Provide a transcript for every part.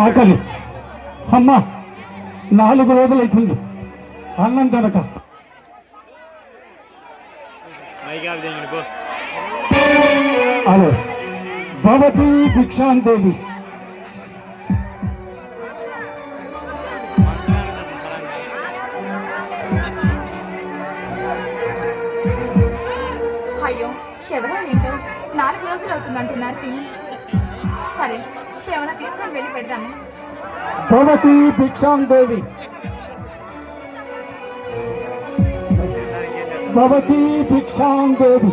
ఆకలి అమ్మా 4 రోజులైతుంది అన్నం తినక. హలో భవతి భిక్షాందేవి. అయ్యో శివరా ఏంటో 4 రోజులు అవుతుంది అంటున్నారు తిని. సరే శివన తీసుకొని వెళ్ళి పెడతాను. భవతి భిక్షాందేవి. భవతి భిక్షాందేవి.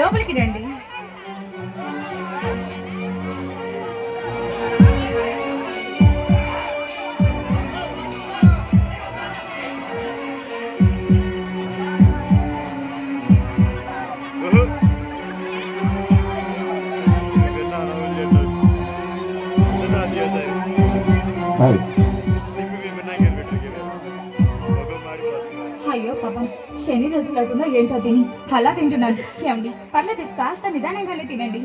లోపలికి రండి. అయ్యో పాపం శని రోజులు అవుతుందో ఏంటో తిని అలా తింటున్నాను. ఏమండి పర్లేదు కాస్త నిదానంగానే తినండి.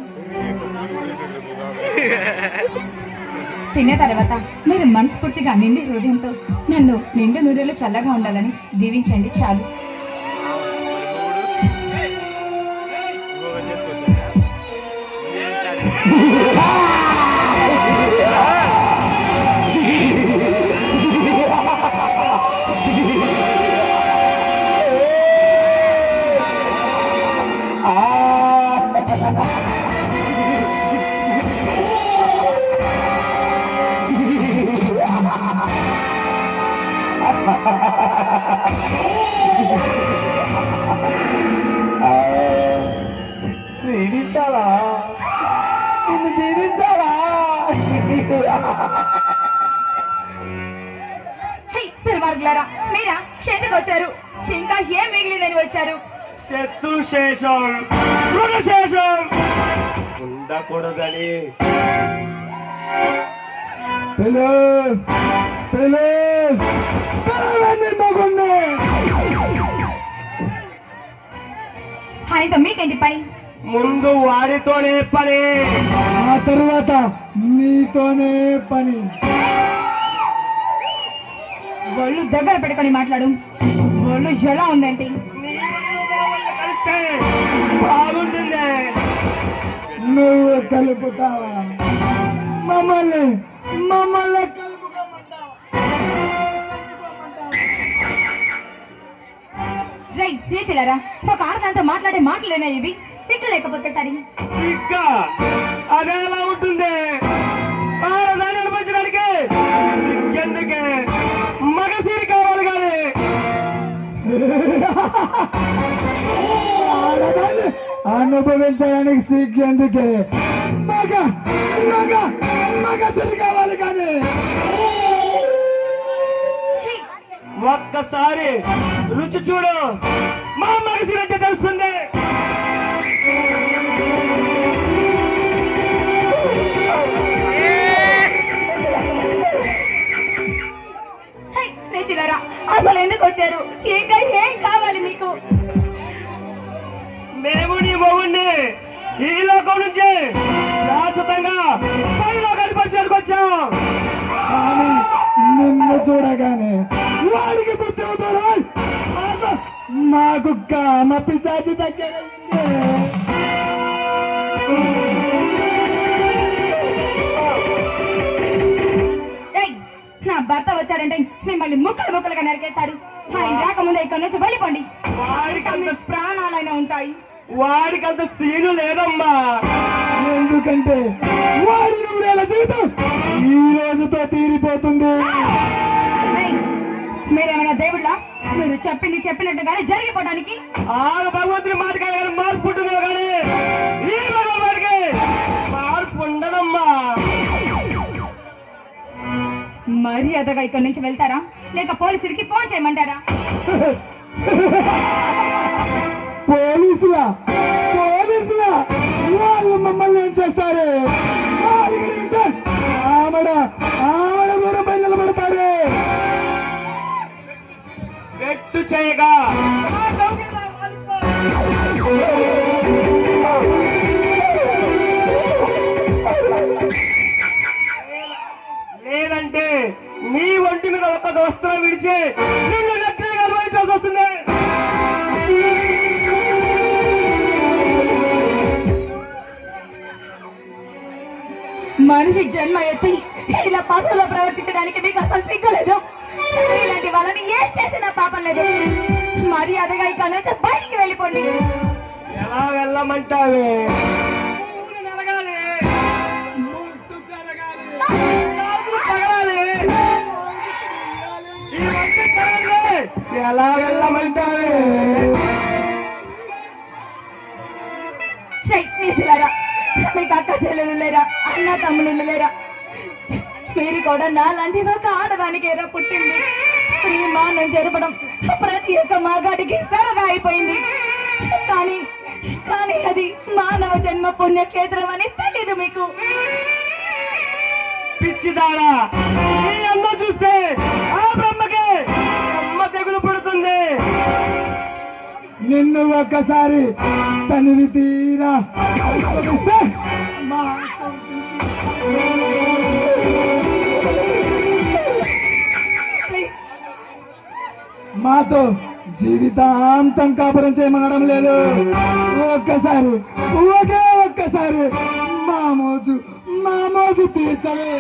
తిన్న తర్వాత మీరు మనస్ఫూర్తిగా నిండి హృదయంతో నన్ను నిండు నూరేళ్ళు చల్లగా ఉండాలని దీవించండి చాలు. దీవించాలా నిన్ను దీవించాలా? తిరువారులారా మీరా ఎందుకు వచ్చారు? ఇంకా ఏం మిగిలిందని వచ్చారు? శత్రు శేషం శేషం ఉండకూడదని ఆయనతో మీకేంటి పని? ముందు వాడితోనే పని, ఆ తరువాత నీతోనే పని. ఒళ్ళు దగ్గర పెట్టుకొని మాట్లాడు. ఒళ్ళు ఎలా ఉందంటే బాగుంటుంది. నువ్వు కలుపుతావా మమ్మల్ని? మమ్మల్ని రై తీర్చలేరా? ఒక ఆడదాంతో మాట్లాడే మాటలేనా ఇవి? సిగ్గు లేకపోతే సరి. సిగ్గా అదేలా ఉంటుంది? ఆడదాన్ని అనిపించడానికి ఎందుకే మగసిరి కావాలి కానీ ఆడదాన్ని అనుభవించడానికి సిగ్గు ఎందుకే? మగ మగ మగసిరి కావాలి కానీ. ఒక్కసారి రుచి చూడు, మా మగసిరి అంటే తెలుస్తుంది. అసలు ఎందుకు వచ్చారు? ఇంకా ఏం కావాలి మీకు? మేము నీ మొగుణ్ణి ఈ లోకం నుంచి శాశ్వతంగా పై లోకానికి పంచడానికి వచ్చాం. నిన్ను చూడగానే వాడికి గుర్తు నాకు కామ పిశాచి దగ్గర నా భర్త వచ్చాడంటే మిమ్మల్ని ముక్కలు ముక్కలుగా నరికేస్తాడు. ఆయన రాకముందే ఇక్కడ నుంచి వెళ్ళిపోండి. వాడికి ప్రాణాలైనా ఉంటాయి. వాడికి అంత సీను లేదమ్మా. ఎందుకంటే వాడి నూరేళ్ళ జీవితం ఈ రోజుతో తీరిపోతుంది. మీరేమైనా దేవుళ్ళ? మీరు చెప్పింది చెప్పినట్టుగానే జరిగిపోవడానికి. భగవంతుని మాట కానీ మార్పు ఉంటుందో కానీ ఈ భగవానికి మార్పు ఉండదమ్మా. మర్యాదగా ఇక్కడ నుంచి వెళ్తారా లేక పోలీసులకి ఫోన్ చేయమంటారా? పోలీసులా? పోలీసులా? వాళ్ళు మమ్మల్ని ఏం చేస్తారు? ఆవిడ దూరం పై నిలబడతారు. చేయగా లేదంటే నీ ఒంటి మీద ఒక వస్త్రం విడిచి నిన్ను నెత్తిగా అనుభవించాల్సి వస్తుంది. మనిషి జన్మ ఎత్తి ఇలా పశువులో ప్రవర్తించడానికి మీకు అసలు సిగ్గులేదు. ఇలాంటి వాళ్ళని ఏం చేసినా పాపం లేదు. మర్యాదగా ఇక్కడ నుంచి బయటికి వెళ్ళిపోండి. ఎలా వెళ్ళమంటావే? ఎలా వెళ్ళమంటావే? నీచులారా, మీకు అక్క చెల్లెలు లేరా? అన్న తమ్ముళ్ళు లేరా? మీరు కూడా నాలాంటి ఒక ఆడదానికి ఏరా పుట్టింది. స్త్రీ మానం జరపడం ప్రతి ఒక్క మగాడికి సరదా అయిపోయింది. కానీ కానీ అది మానవ జన్మ పుణ్యక్షేత్రం అని తెలీదు మీకు. పిచ్చిదారా, నీ అమ్మ చూస్తే ఆ బ్రహ్మకి అమ్మ తెగులు పడుతుంది. నిన్ను ఒక్కసారి తనివి తీరా మాతో జీవితాంతం కాపురం చేయమనడం లేదు. ఒక్కసారి ఒక్కసారి మా మోజు తీర్చలే.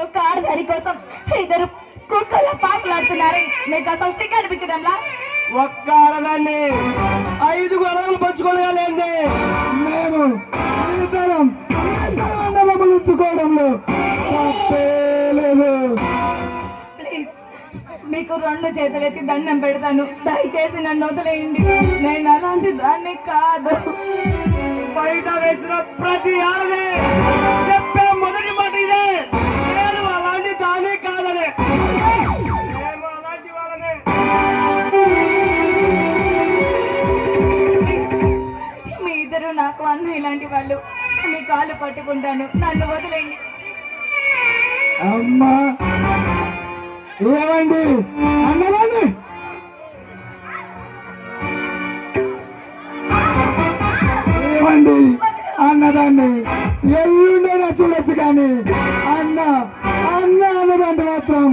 ఒక ఆడదాని కోసం ఇద్దరు కుక్కల పాకులాడుతున్నారు. మీకు అసలు సిగ్గు అనిపించడంలా? ఒక్క ఆడదాన్ని 5 గొడవలు పంచుకోలేండి. మేము ఉంచుకోవడంలో లేదు. ప్లీజ్, మీకు 2 చేతులెత్తి దండం పెడతాను. దయచేసి నన్ను వదిలేయండి. నేను అలాంటి దాన్ని కాదు. బయట వేసిన ప్రతి ఆడదే చెప్పే మొదటి మాట ఇదే, నేను అలాంటి దాని కాదనే. మేము అలాంటి వాళ్ళనే. మీ ఇద్దరు నాకు అన్న ఇలాంటి వాళ్ళు. మీ కాళ్ళు పట్టుకుంటాను, నన్ను వదిలేయండి. అమ్మా ఏమండి అన్నదాన్ని ఏమండి అన్నదాన్ని ఎల్లుండైనా చూడొచ్చు, కానీ అన్నదాన్ని మాత్రం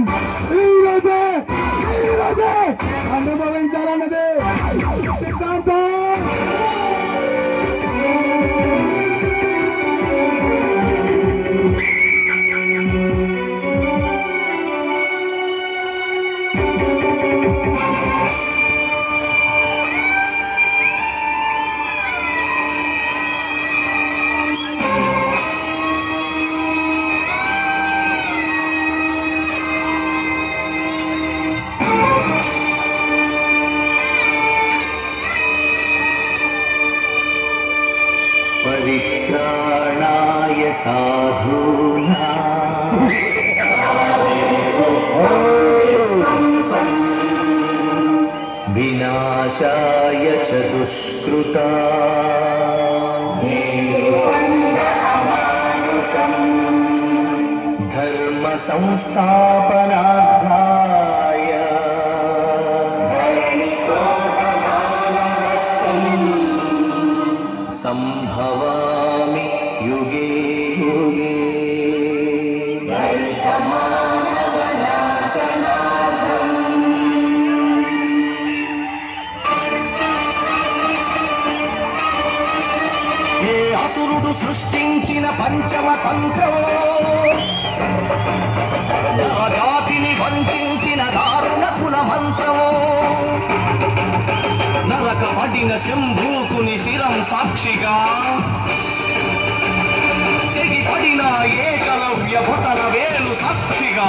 ఈరోజే అనుభవించాలన్నదే సిద్ధాంతం. परित्राणाय साधूनां विनाशाय च दुष्कृतां धर्म संस्थापनार्थाय संभवामि युगे युगे। ఏ అసురుడు సృష్టించిన పంచమ తంత్రం, జాతిని వంచిన దారుణ కుల మంత్రము, నరక పడిన శంభూకుని శిరం సాక్షిగా, తెగి పడిన ఏకలవ్య భుతల వేలు సాక్షిగా,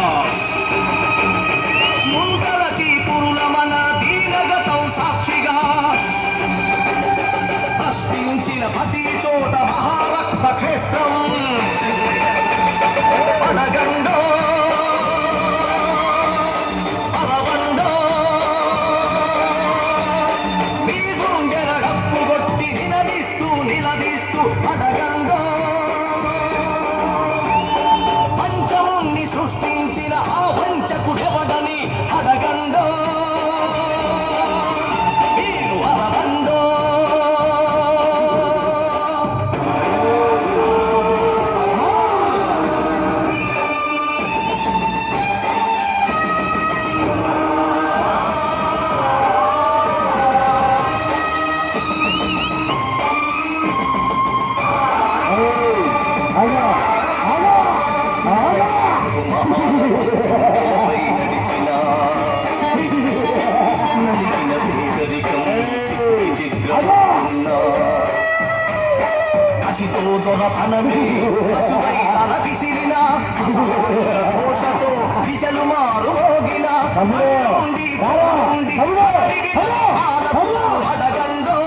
ముంతల చీపురుల మన దీనగతం సాక్షిగా, ప్రశ్నించిన ప్రతి చోట మహారక్త క్షేత్రం అడగండో అరవండో, మీ గుండెల డప్పు కొట్టి నిలదీస్తూ అడగండో కసితో దొరతనమే పసుపై తల విసిరిన ఘోషతో దిశలు మారు మోగిన అడగండో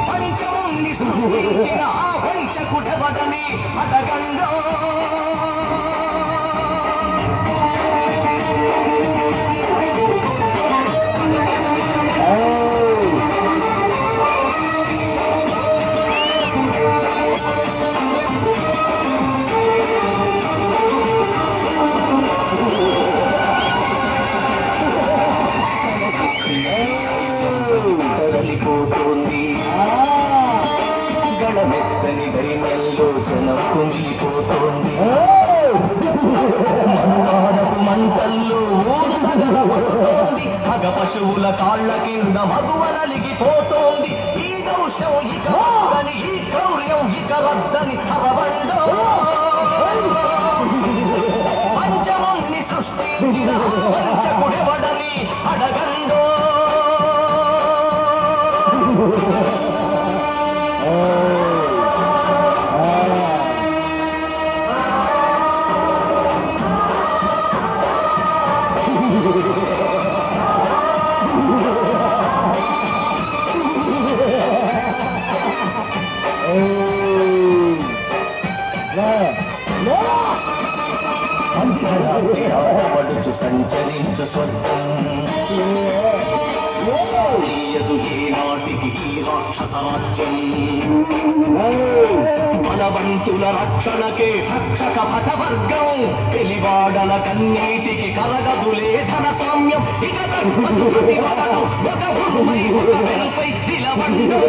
పంచముని సృష్టించిన ఆ పంచకుడవడని అడగండో తరలిపోతోంది గడమెత్తని దైన్యంలో జనం కుమిలిపోతోంది మనువాడపు మంటల్లో ఊరుతోంది మగ పశువుల కాళ్ళ కింద మగువ నలిగిపోతోంది ఈ దౌష్యం ఇక వద్దని ఈ క్రౌర్యం ఇక వద్దని అవబండో పంచముని సృష్టించిన పంచకుడెవడని అడగండో పడుచు సంచరించు స్వర్గం తెలియదు ఏనాటికి ఈ రాక్షస రాజ్యం బలవంతుల రక్షణకే రక్షక భటవర్గం తెలివాడల కన్నీటికి కరగదులే ధన సామ్యం ఇక ఒక భూమై ఒక వెలుపై నిలబండో